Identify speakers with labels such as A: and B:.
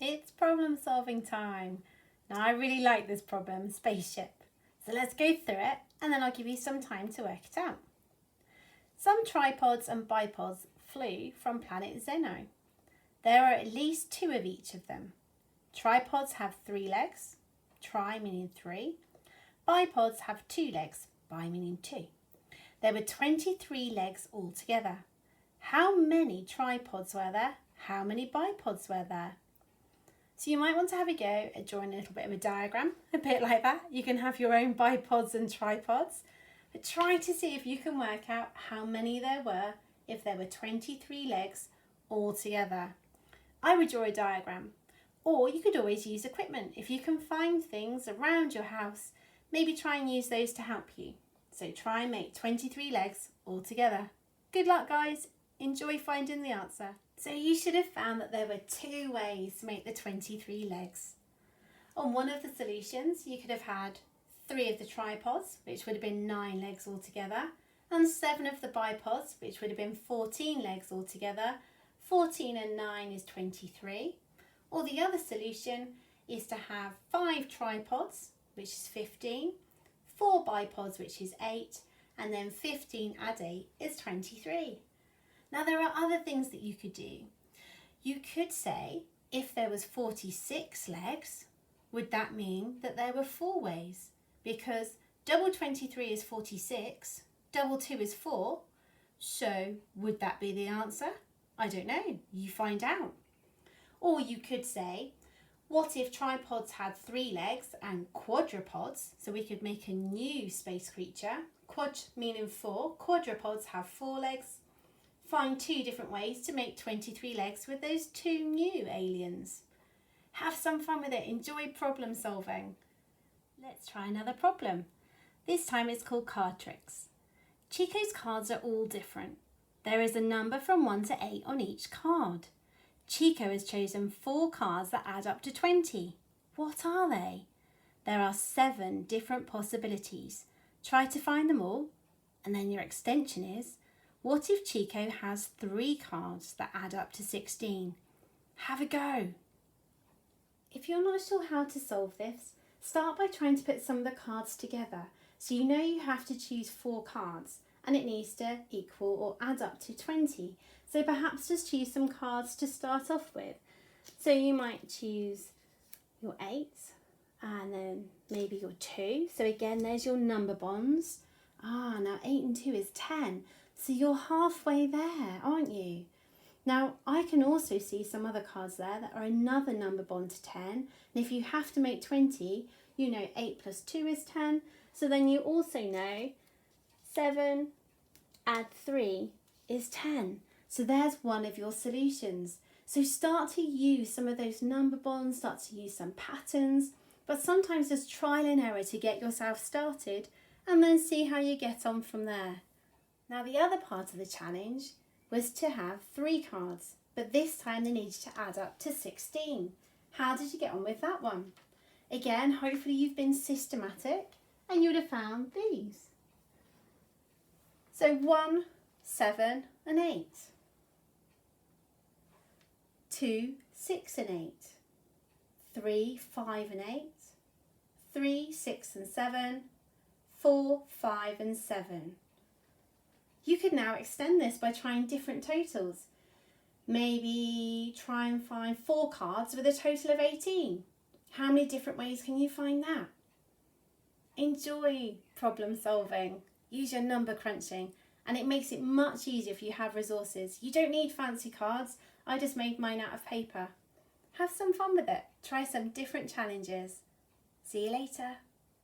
A: It's problem solving time. Now I really like this problem, spaceship. So let's go through it and then I'll give you some time to work it out. Some tripods and bipods flew from planet Zeno. There are at least 2 of each of them. Tripods have 3 legs, tri meaning 3. Bipods have 2 legs, bi meaning 2. There were 23 legs altogether. How many tripods were there? How many bipods were there? So you might want to have a go at drawing a little bit of a diagram, a bit like that. You can have your own bipods and tripods, but try to see if you can work out how many there were if there were 23 legs altogether. I would draw a diagram, or you could always use equipment. If you can find things around your house, maybe try and use those to help you. So try and make 23 legs altogether. Good luck, guys. Enjoy finding the answer. So you should have found that there were 2 ways to make the 23 legs. On one of the solutions, you could have had 3 of the tripods, which would have been 9 legs altogether, and 7 of the bipods, which would have been 14 legs altogether. 14 and 9 is 23. Or the other solution is to have 5 tripods, which is 15, 4 bipods, which is 8, and then 15 add 8 is 23. Now there are other things that you could do. You could say if there was 46 legs, would that mean that there were 4 ways? Because double 23 is 46, double 2 is 4, so would that be the answer? I don't know, you find out. Or you could say, what if tripods had 3 legs and quadrupods? So we could make a new space creature. Quad meaning 4, quadrupods have 4 legs. Find 2 different ways to make 23 legs with those 2 new aliens. Have some fun with it. Enjoy problem solving. Let's try another problem. This time it's called card tricks. Chico's cards are all different. There is a number from 1 to 8 on each card. Chico has chosen 4 cards that add up to 20. What are they? There are 7 different possibilities. Try to find them all. And then your extension is, what if Chico has 3 cards that add up to 16? Have a go. If you're not sure how to solve this, start by trying to put some of the cards together. So you know you have to choose 4 cards and it needs to equal or add up to 20. So perhaps just choose some cards to start off with. So you might choose your 8 and then maybe your 2. So again, there's your number bonds. Now 8 and 2 is 10. So you're halfway there, aren't you? Now, I can also see some other cards there that are another number bond to 10. And if you have to make 20, you know 8 plus 2 is 10. So then you also know 7 add 3 is 10. So there's one of your solutions. So start to use some of those number bonds, start to use some patterns, but sometimes just trial and error to get yourself started and then see how you get on from there. Now the other part of the challenge was to have 3 cards, but this time they needed to add up to 16. How did you get on with that one? Again, hopefully you've been systematic and you would have found these. So 1, 7 and 8. 2, 6 and 8. 3, 5 and 8. 3, 6 and 7. 4, 5 and 7. You could now extend this by trying different totals. Maybe try and find 4 cards with a total of 18. How many different ways can you find that? Enjoy problem solving. Use your number crunching, and it makes it much easier if you have resources. You don't need fancy cards. I just made mine out of paper. Have some fun with it. Try some different challenges. See you later.